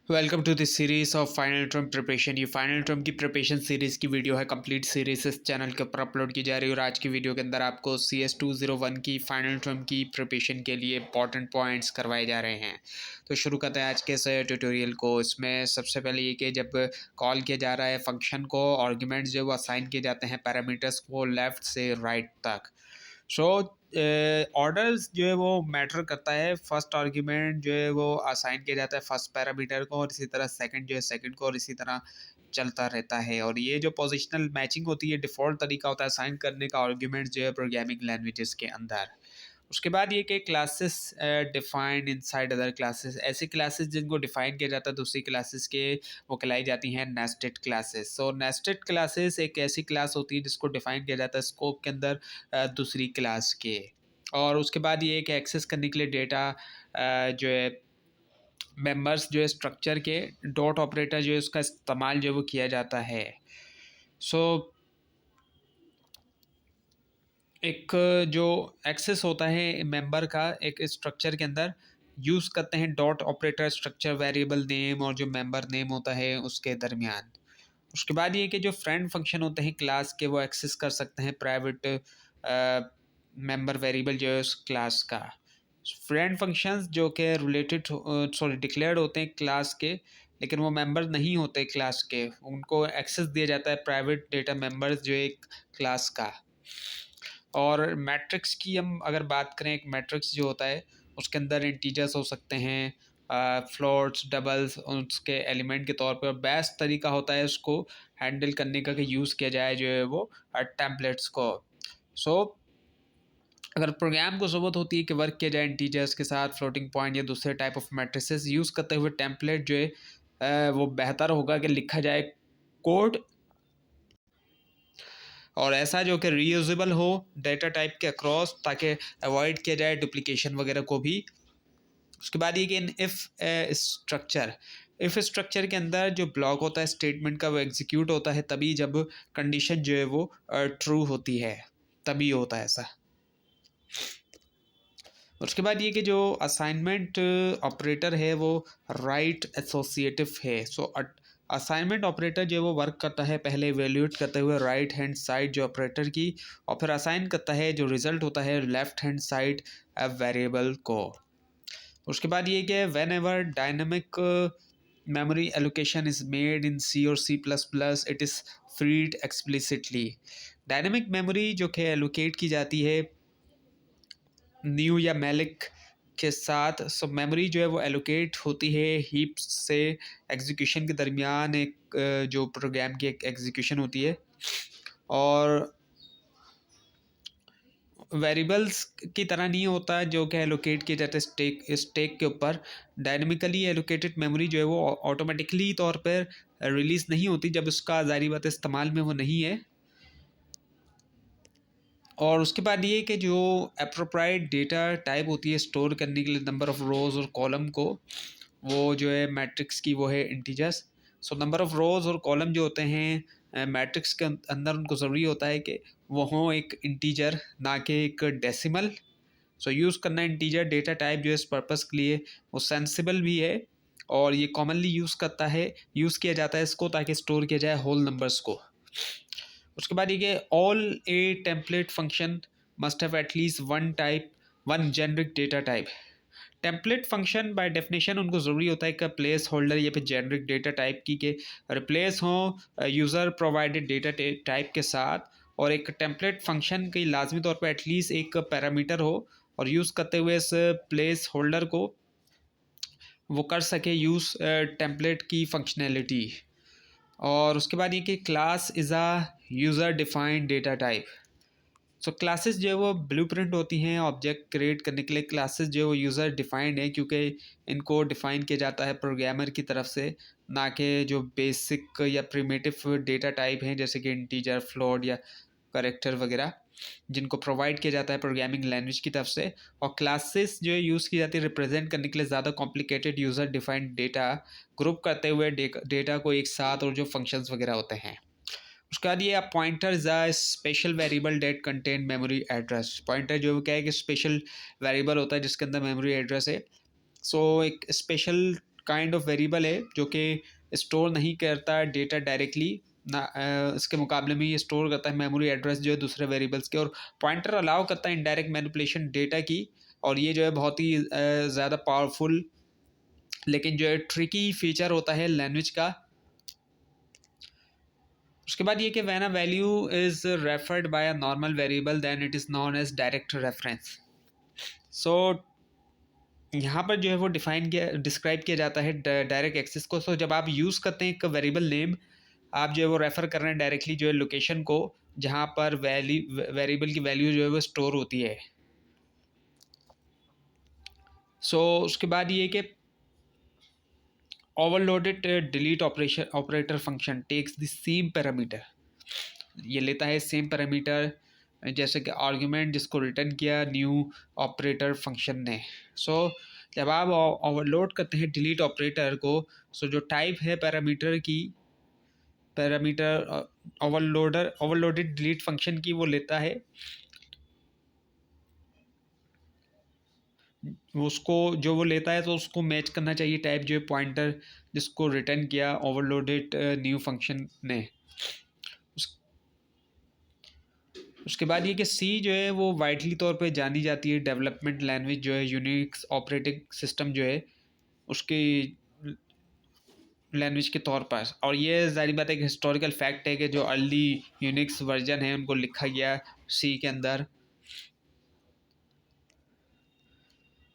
Welcome to this series of final term preparation. ये final term की preparation series की video है। Complete series इस चैनल के ऊपर अपलोड की जा रही है और आज की वीडियो के अंदर आपको CS201 की फाइनल टर्म की प्रिपरेशन के लिए इंपॉर्टेंट पॉइंट्स करवाए जा रहे हैं। तो शुरू करते हैं आज के इस ट्यूटोरियल को। इसमें सबसे पहले ये कि जब कॉल किया जा रहा है फंक्शन को, आर्ग्यूमेंट्स जो वो असाइन किए जाते हैं पैरामीटर्स को लेफ्ट से राइट तक। सो ऑर्डर्स जो है वो मैटर करता है। फर्स्ट आर्ग्यूमेंट जो है वो असाइन किया जाता है फर्स्ट पैरामीटर को, और इसी तरह सेकंड जो है सेकंड को, और इसी तरह चलता रहता है। और ये जो पोजिशनल मैचिंग होती है डिफ़ॉल्ट तरीका होता है असाइन करने का आर्ग्यूमेंट जो है प्रोग्रामिंग लैंग्वेजेस के अंदर। उसके बाद ये कि classes defined inside other classes, ऐसी क्लासेस जिनको डिफाइन किया जाता है दूसरी क्लासेस के, वो कहलाई जाती हैं नेस्टेड क्लासेस। सो नेस्टेड क्लासेस एक ऐसी क्लास होती है जिसको डिफाइन किया जाता है स्कोप के अंदर दूसरी क्लास के। और उसके बाद ये कि एक्सेस करने के लिए डेटा जो है मेंबर्स जो है स्ट्रक्चर के डॉट ऑपरेटर जो है उसका इस्तेमाल जो है वो किया जाता है। सो एक जो एक्सेस होता है मेंबर का एक स्ट्रक्चर के अंदर यूज़ करते हैं dot operator structure variable name और जो मेंबर नेम होता है उसके दरमियान। उसके बाद ये कि जो फ्रेंड फंक्शन होते हैं क्लास के वो एक्सेस कर सकते हैं प्राइवेट मेंबर वेरिएबल जो है उस क्लास का। फ्रेंड फंक्शंस जो कि रिलेटेड डिक्लेयर्ड होते हैं क्लास के, लेकिन वो मेंबर नहीं होते क्लास के, उनको एक्सेस दिया जाता है प्राइवेट डेटा मेंबर्स जो एक क्लास का। और मैट्रिक्स की हम अगर बात करें, एक मैट्रिक्स जो होता है उसके अंदर इंटीजर्स हो सकते हैं, फ्लोट्स, डबल्स उसके एलिमेंट के तौर पर। बेस्ट तरीका होता है उसको हैंडल करने का कि यूज़ किया जाए जो है वो टेम्पलेट्स को। सो अगर प्रोग्राम को ज़रूरत होती है कि वर्क किया जाए इंटीजर्स के साथ, फ्लोटिंग पॉइंट या दूसरे टाइप ऑफ मैट्रिसेस यूज़ करते हुए, टेम्पलेट जो है वो बेहतर होगा कि लिखा जाए कोड, और ऐसा जो कि रीयूजेबल हो डेटा टाइप के अक्रॉस, ताकि अवॉइड किया जाए डुप्लीकेशन वगैरह को भी। उसके बाद ये कि इन इफ़ स्ट्रक्चर के अंदर जो ब्लॉक होता है स्टेटमेंट का वो एग्जीक्यूट होता है तभी जब कंडीशन जो है वो ट्रू होती है, तभी होता है ऐसा। उसके बाद ये कि जो असाइनमेंट ऑपरेटर है वो राइट एसोसिएटिव है। सो असाइनमेंट ऑपरेटर जो है वो वर्क करता है पहले इवेल्यूएट करते हुए राइट हैंड साइड जो ऑपरेटर की, और फिर असाइन करता है जो रिजल्ट होता है लेफ्ट हैंड साइड वेरिएबल को। उसके बाद ये कि whenever dynamic memory allocation is made in C और C++, it is freed explicitly. Dynamic memory जो कि एलोकेट की जाती है न्यू या मैलिक के साथ, सो मेमोरी जो है वो एलोकेट होती है हीप से एग्जीक्यूशन के दरमियान। एक जो प्रोग्राम की एक एग्जीक्यूशन होती है, और वेरिएबल्स की तरह नहीं होता जो कि एलोकेट किए जाते स्टेक के ऊपर। डायनेमिकली एलोकेटेड मेमोरी जो है वो ऑटोमेटिकली तौर पर रिलीज़ नहीं होती जब उसका ज़ाहिर बात इस्तेमाल में वो नहीं है। और उसके बाद ये कि जो अप्रोप्राइट डेटा टाइप होती है स्टोर करने के लिए नंबर ऑफ़ रोज़ और कॉलम को, वो जो है मैट्रिक्स की वो है इंटीजर्स। सो नंबर ऑफ़ रोज़ और कॉलम जो होते हैं मैट्रिक्स के अंदर, उनको ज़रूरी होता है कि वो हों एक इंटीजर, ना कि एक डेसिमल। सो यूज़ करना इंटीजर डेटा टाइप जो है इस पर्पज़ के लिए वो सेंसिबल भी है, और ये कॉमनली यूज़ किया जाता है इसको ताकि स्टोर किया जाए होल नंबर्स को। उसके बाद ये कि all A template function must have at least one generic data type. Template function by definition उनको ज़रूरी होता है कि प्लेस होल्डर या फिर जेनरिक डेटा टाइप की के रिप्लेस हों यूज़र प्रोवाइडेड डेटा टाइप के साथ, और एक टेम्पलेट फंक्शन की लाजमी तौर पर एटलीस्ट एक पैरामीटर हो, और यूज़ करते हुए इस प्लेस होल्डर को वो कर सके यूज़ टेम्पलेट की फंक्शनैलिटी। और उसके बाद ये कि class is a user defined data type. So classes जो है वो ब्लूप्रिंट होती हैं ऑब्जेक्ट क्रिएट करने के लिए। क्लासेस जो है वो यूज़र डिफाइंड है क्योंकि इनको डिफ़ाइन किया जाता है प्रोग्रामर की तरफ से, ना कि जो बेसिक या प्रिमिटिव डेटा टाइप हैं जैसे कि इंटीजर, फ्लोट या करेक्टर वगैरह, जिनको प्रोवाइड किया जाता है प्रोग्रामिंग लैंग्वेज की तरफ से। और क्लासेस जो है यूज़ की जाती है रिप्रेजेंट करने के लिए ज़्यादा complicated user defined data group करते हुए डेटा को एक साथ, और जो फंक्शंस वगैरह होते हैं। उसके बाद ये pointer is a special variable that contain memory address. Pointer जो क्या है कि स्पेशल वेरिएबल होता है जिसके अंदर मेमोरी एड्रेस है। सो एक स्पेशल काइंड ऑफ वेरिएबल है जो कि स्टोर नहीं करता डेटा डायरेक्टली ना, इसके मुकाबले में ये स्टोर करता है मेमोरी एड्रेस जो है दूसरे वेरिएबल्स के। और पॉइंटर अलाउ करता है इनडायरेक्ट मैनिपुलेशन डेटा की, और ये जो है बहुत ही ज़्यादा पावरफुल लेकिन जो है ट्रिकी फीचर होता है लैंग्वेज का। उसके बाद ये कि when a value is referred by a normal variable then it is known as direct reference. So यहाँ पर जो है वो डिस्क्राइब किया जाता है डायरेक्ट एक्सेस को। सो जब आप यूज़ करते हैं एक वेरिएबल नेम, आप जो है वो रेफ़र कर रहे हैं डायरेक्टली जो है लोकेशन को जहाँ पर वेरिएबल की वैल्यू जो है वो स्टोर होती है। सो उसके बाद ये कि overloaded delete operator function takes the same parameter, ये लेता है सेम पैरामीटर जैसे कि आर्गुमेंट जिसको रिटर्न किया न्यू ऑपरेटर फंक्शन ने। सो जब आप ओवरलोड करते हैं डिलीट ऑपरेटर को, सो जो टाइप है पैरामीटर की, पैरामीटर ओवरलोडेड डिलीट फंक्शन की वो लेता है, उसको जो वो लेता है तो उसको मैच करना चाहिए टाइप जो है पॉइंटर जिसको रिटर्न किया ओवरलोडेड न्यू फंक्शन ने। उसके बाद ये कि सी जो है वो वाइडली तौर पे जानी जाती है डेवलपमेंट लैंग्वेज जो है यूनिक्स ऑपरेटिंग सिस्टम जो है उसकी लैंग्वेज के तौर पर। और ये जारी बात है कि हिस्टोरिकल फैक्ट है कि जो अर्ली यूनिक्स वर्जन है उनको लिखा गया सी के अंदर।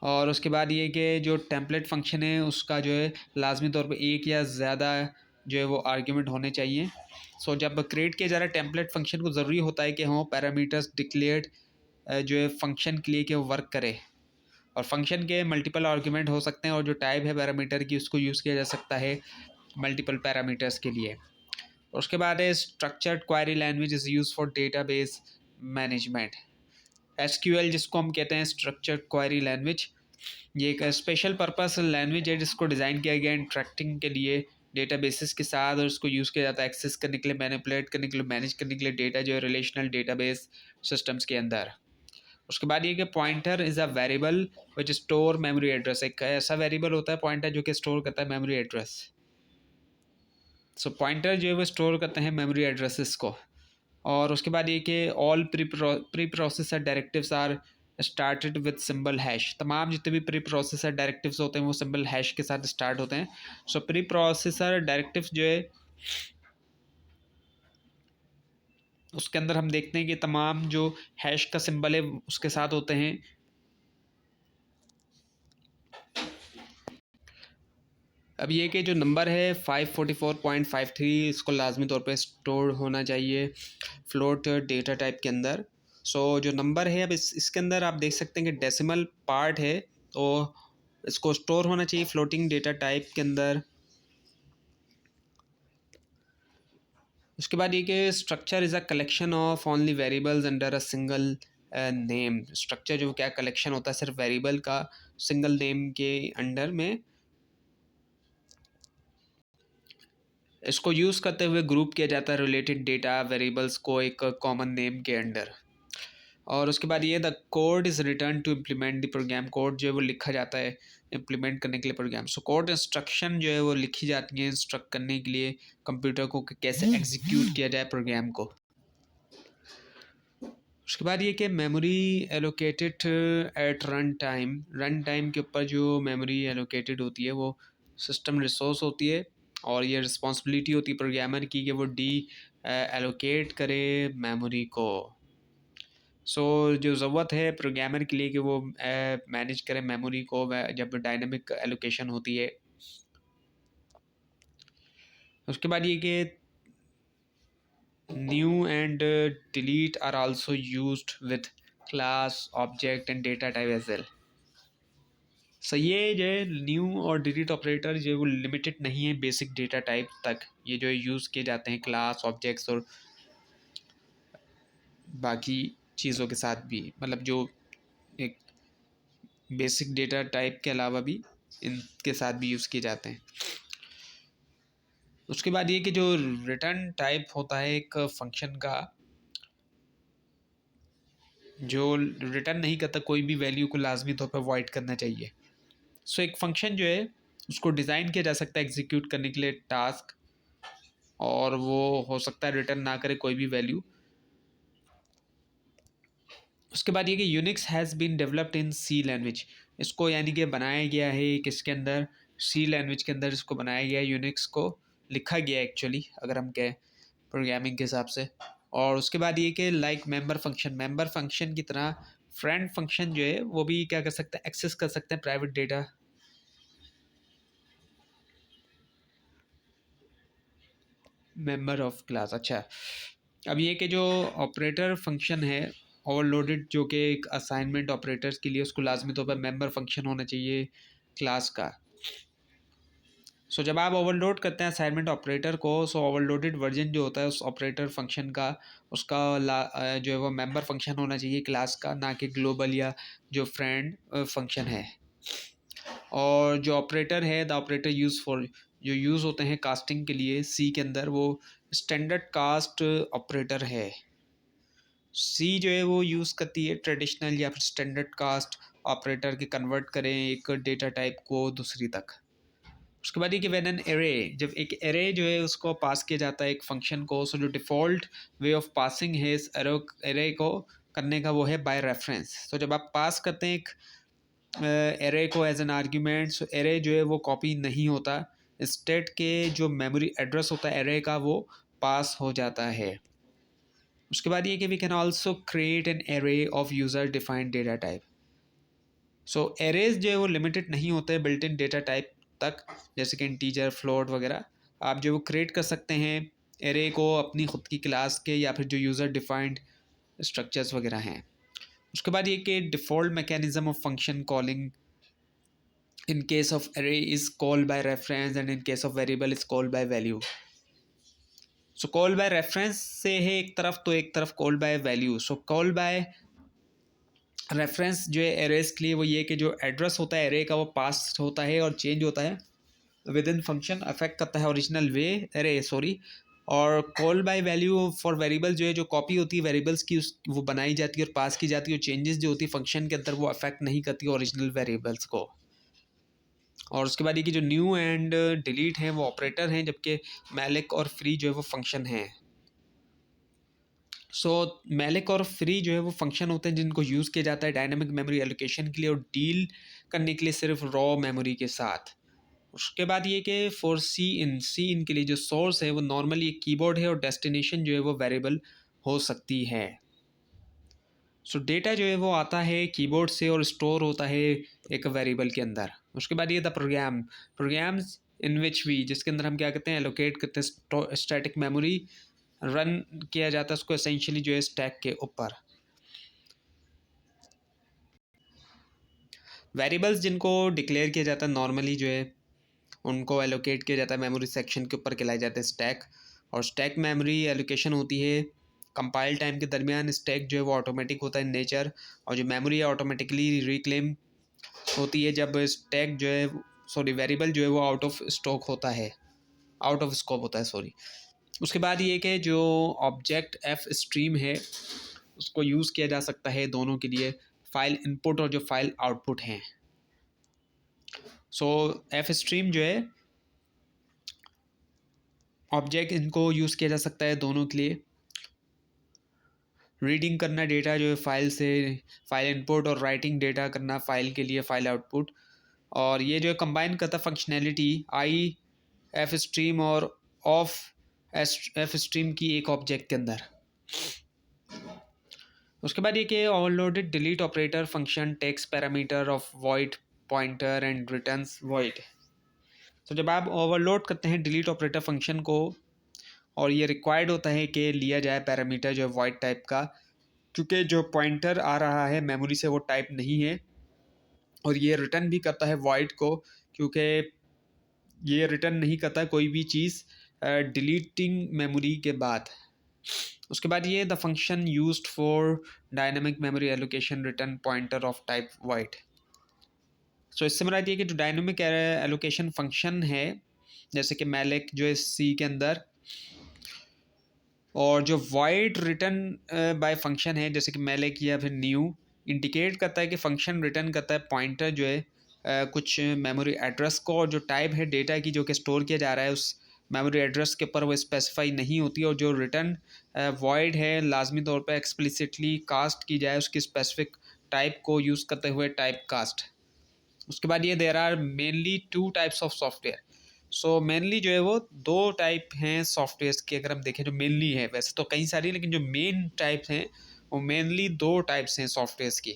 और उसके बाद ये कि जो टेम्पलेट फंक्शन है उसका जो है लाजमी तौर पे एक या ज़्यादा जो है वो आर्ग्यूमेंट होने चाहिए। सो जब क्रिएट किया जा रहा है टेम्पलेट फंक्शन को ज़रूरी होता है कि हाँ पैरामीटर्स डिक्लेयर्ड जो है फंक्शन के लिए कि वो वर्क करे, और फंक्शन के मल्टीपल आर्ग्यूमेंट हो सकते हैं और जो टाइप है पैरामीटर की उसको यूज़ किया जा सकता है मल्टीपल पैरामीटर्स के लिए। उसके बाद है structured query language is use for database management, SQL जिसको हम कहते हैं स्ट्रक्चर्ड क्वेरी लैंग्वेज। ये एक स्पेशल पर्पस लैंग्वेज है जिसको डिज़ाइन किया गया इंटरेक्टिंग के लिए डेटाबेसेस के साथ, और उसको यूज़ किया जाता है एक्सेस करने के लिए, मैनिपुलेट करने के लिए, मैनेज करने के लिए डेटा जो है रिलेशनल डेटाबेस सिस्टम्स के अंदर। उसके बाद ये कि pointer is a variable which store memory address, एक ऐसा वेरिएबल होता है पॉइंटर जो कि स्टोर करता है मेमोरी एड्रेस। सो पॉइंटर जो है वो स्टोर करते हैं मेमोरी एड्रेसेस को। और उसके बाद ये कि all preprocessor directives are started with symbol hash, तमाम जितने भी प्री प्रोसेसर डायरेक्टिव्स होते हैं वो सिंबल हैश के साथ स्टार्ट होते हैं। सो प्री प्रोसेसर डायरेक्टिव्स जो है उसके अंदर हम देखते हैं कि तमाम जो हैश का सिंबल है उसके साथ होते हैं। अब ये कि जो नंबर है 544.53 इसको लाजमी तौर पे स्टोर होना चाहिए फ्लोट डेटा टाइप के अंदर। सो जो नंबर है अब इसके अंदर आप देख सकते हैं कि डेसिमल पार्ट है तो इसको स्टोर होना चाहिए फ्लोटिंग डेटा टाइप के अंदर। उसके बाद ये कि structure is a collection of only variables under a single name, structure जो क्या कलेक्शन होता है सिर्फ वेरिएबल का सिंगल नेम के अंडर में, इसको यूज़ करते हुए ग्रुप किया जाता है रिलेटेड डेटा वेरिएबल्स को एक कॉमन नेम के अंडर। और उसके बाद ये the code is return to implement the program, code जो है वो लिखा जाता है इम्प्लीमेंट करने के लिए प्रोग्राम। सो कोड इंस्ट्रक्शन जो है वो लिखी जाती है इंस्ट्रक्ट करने के लिए कंप्यूटर को कि कैसे एग्जीक्यूट किया जाए प्रोग्राम को। उसके बाद ये कि memory allocated at run time के ऊपर जो मेमोरी एलोकेटेड होती है वो सिस्टम रिसोर्स होती है, और ये रिस्पॉन्सिबिलिटी होती है प्रोग्रामर की कि वो एलोकेट करे मेमोरी को। सो जो ज़रूरत है प्रोग्रामर के लिए कि वो मैनेज करे मेमोरी को जब डायनामिक एलोकेशन होती है। उसके बाद ये कि new and delete are also used with class object and data type as well. So ये जो है न्यू और डिलीट ऑपरेटर जो है वो लिमिटेड नहीं है बेसिक डेटा टाइप तक, ये जो है यूज़ किए जाते हैं क्लास ऑब्जेक्ट्स और बाकी चीज़ों के साथ भी, मतलब जो एक बेसिक डेटा टाइप के अलावा भी इनके साथ भी यूज़ किए जाते हैं। उसके बाद ये कि जो रिटर्न टाइप होता है एक फंक्शन का जो रिटर्न नहीं करता कोई भी वैल्यू को लाजमी तौर पर अवॉइड करना चाहिए। सो एक फंक्शन जो है उसको डिज़ाइन किया जा सकता है एग्जीक्यूट करने के लिए टास्क, और वो हो सकता है रिटर्न ना करे कोई भी वैल्यू। उसके बाद ये कि Unix has been developed in C language, इसको यानी कि बनाया गया है किसके अंदर, सी लैंग्वेज के अंदर इसको बनाया गया है, यूनिक्स को लिखा गया है एक्चुअली अगर हम कहें प्रोग्रामिंग के हिसाब से। और उसके बाद ये कि लाइक मेंबर फंक्शन की तरह फ्रेंड फंक्शन जो है वो भी क्या कर सकते हैं, एक्सेस कर सकते हैं private data. Member of class, अच्छा। अब ये कि जो ऑपरेटर फंक्शन है ओवरलोडेड, जो कि एक असाइनमेंट ऑपरेटर्स के लिए उसको लाजमी तौर पर मेंबर फंक्शन होना चाहिए क्लास का। सो जब आप ओवरलोड करते हैं असाइनमेंट ऑपरेटर को, सो ओवरलोडेड वर्जन जो होता है उस ऑपरेटर फंक्शन का, उसका जो है वो मेंबर फंक्शन होना चाहिए क्लास का, ना कि ग्लोबल या जो फ्रेंड फंक्शन है। और जो ऑपरेटर है द ऑपरेटर यूज़ फॉर, जो यूज़ होते हैं कास्टिंग के लिए सी के अंदर, वो स्टैंडर्ड कास्ट ऑपरेटर है। सी जो है वो यूज़ करती है ट्रेडिशनल या फिर स्टैंडर्ड कास्ट ऑपरेटर के कन्वर्ट करें एक डेटा टाइप को दूसरी तक। उसके बाद ये कि व्हेन एन एरे, जब एक एरे जो है उसको पास किया जाता है एक फंक्शन को, सो जो डिफ़ॉल्ट वे ऑफ पासिंग है इस एरे को करने का वो है बाय रेफरेंस। तो जब आप पास करते हैं एक एरे को as an argument, so array जो है वो कॉपी नहीं होता, स्टेट के जो मेमोरी एड्रेस होता है एरे का वो पास हो जाता है। उसके बाद ये कि we can also create an array of user defined data type. So arrays जो है वो लिमिटेड नहीं होते हैं बिल्ट इन डेटा टाइप तक, जैसे कि इंटीजर, फ्लोट वगैरह। आप जो वो क्रिएट कर सकते हैं एरे को अपनी खुद की क्लास के या फिर जो यूज़र डिफाइंड स्ट्रक्चर्स वगैरह हैं। उसके बाद ये कि default mechanism of function calling in case of array is called by reference and in case of variable is called by value. So call by reference से है एक तरफ, तो एक तरफ call by value. So call by reference जो है arrays के लिए वो ये कि जो एड्रेस होता है एरे का वो पास होता है और चेंज होता है विद इन फंक्शन, अफेक्ट करता है ओरिजिनल वे एरे सॉरी। और call by value for variable जो है जो कॉपी होती है वेरिएबल्स की वो बनाई जाती है और पास की जाती है, और चेंजेस जो होती है फंक्शन के अंदर वो अफेक्ट नहीं करती ओरिजिनल वेरिएबल्स को। और उसके बाद ये कि जो न्यू एंड डिलीट हैं वो ऑपरेटर हैं, जबकि मैलिक और फ्री जो है वो फंक्शन हैं। सो मैलिक और फ्री जो है वो फंक्शन होते हैं जिनको यूज़ किया जाता है डायनामिक मेमोरी एलोकेशन के लिए और डील करने के लिए सिर्फ रॉ मेमोरी के साथ। उसके बाद ये कि फॉर सी इन के लिए जो सोर्स है वो नॉर्मली एक कीबोर्ड है और डेस्टिनेशन जो है वो वेरिएबल हो सकती है। सो डेटा जो है वो आता है कीबोर्ड से और स्टोर होता है एक वेरिएबल के अंदर। उसके बाद ये था प्रोग्राम्स इन विच वी, जिसके अंदर हम क्या करते हैं एलोकेट करते हैं स्टैटिक मेमोरी, रन किया जाता है उसको एसेंशियली जो है स्टैक के ऊपर। वेरिएबल्स जिनको डिक्लेयर किया जाता है नॉर्मली जो है उनको एलोकेट किया जाता है मेमोरी सेक्शन के ऊपर खिलाए जाते हैं स्टैक। और स्टैक मेमोरी एलोकेशन होती है कंपाइल टाइम के दरमियान। स्टैक जो है वो ऑटोमेटिक होता है नेचर, और जो मेमोरी है ऑटोमेटिकली रिक्लेम होती है जब स्टैक जो है सॉरी वेरिएबल जो है वो आउट ऑफ स्टॉक होता है, आउट ऑफ स्कोप होता है सॉरी। उसके बाद ये कि जो ऑब्जेक्ट एफ स्ट्रीम है उसको यूज़ किया जा सकता है दोनों के लिए, फाइल इनपुट और जो फाइल आउटपुट हैं। सो एफ स्ट्रीम जो है ऑब्जेक्ट, इनको यूज़ किया जा सकता है दोनों के लिए। रीडिंग करना डेटा जो है फाइल से, फाइल इनपुट, और राइटिंग डेटा करना फाइल के लिए फाइल आउटपुट। और ये जो है कंबाइन करता फंक्शनैलिटी आई एफ स्ट्रीम और ऑफ एफ स्ट्रीम की एक ऑब्जेक्ट के अंदर। उसके बाद ये कि overloaded delete operator function takes parameter of void pointer and returns void. तो जब आप ओवरलोड करते हैं डिलीट ऑपरेटर फंक्शन को, और ये रिक्वायर्ड होता है कि लिया जाए पैरामीटर जो है वॉइड टाइप का, क्योंकि जो पॉइंटर आ रहा है मेमोरी से वो टाइप नहीं है, और ये रिटर्न भी करता है वॉइड को, क्योंकि ये रिटर्न नहीं करता कोई भी चीज़ डिलीटिंग मेमोरी के बाद। उसके बाद ये the function used for dynamic memory allocation return pointer of type void. So इससे मुराद ये कि जो डायनामिक एलोकेशन फंक्शन है जैसे कि मैलिक जो है सी के अंदर, और जो वॉइड रिटर्न बाय फंक्शन है जैसे कि मैलिक या फिर न्यू, इंडिकेट करता है कि फंक्शन रिटर्न करता है पॉइंटर जो है कुछ मेमोरी एड्रेस को, और जो टाइप है डेटा की जो कि स्टोर किया जा रहा है उस मेमोरी एड्रेस के ऊपर वो स्पेसिफाई नहीं होती, और जो रिटर्न वॉइड है लाजमी तौर पे एक्सप्लिसिटली कास्ट की जाए उसकी स्पेसिफिक टाइप को यूज़ करते हुए टाइप कास्ट। उसके बाद ये there are mainly 2 types of software. So mainly जो है वो 2 टाइप हैं सॉफ्टवेयर्स की, अगर हम देखें जो मेनली है, वैसे तो कई सारी, लेकिन जो मेन टाइप्स हैं वो मेनली 2 टाइप्स हैं सॉफ्टवेयर्स की।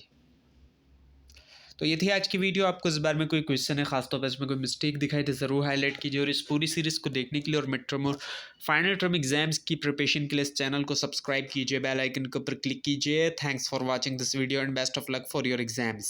तो ये थी आज की वीडियो। आपको इस बारे में कोई क्वेश्चन है, खासतौर पर इसमें कोई मिस्टेक दिखाई तो ज़रूर हाईलाइट कीजिए, और इस पूरी सीरीज़ को देखने के लिए और मिड टर्म और फाइनल टर्म एग्जाम्स की प्रिपरेशन के लिए इस चैनल को सब्सक्राइब कीजिए, बेल आइकन के ऊपर क्लिक कीजिए। Thanks for watching this video and best of luck for your exams.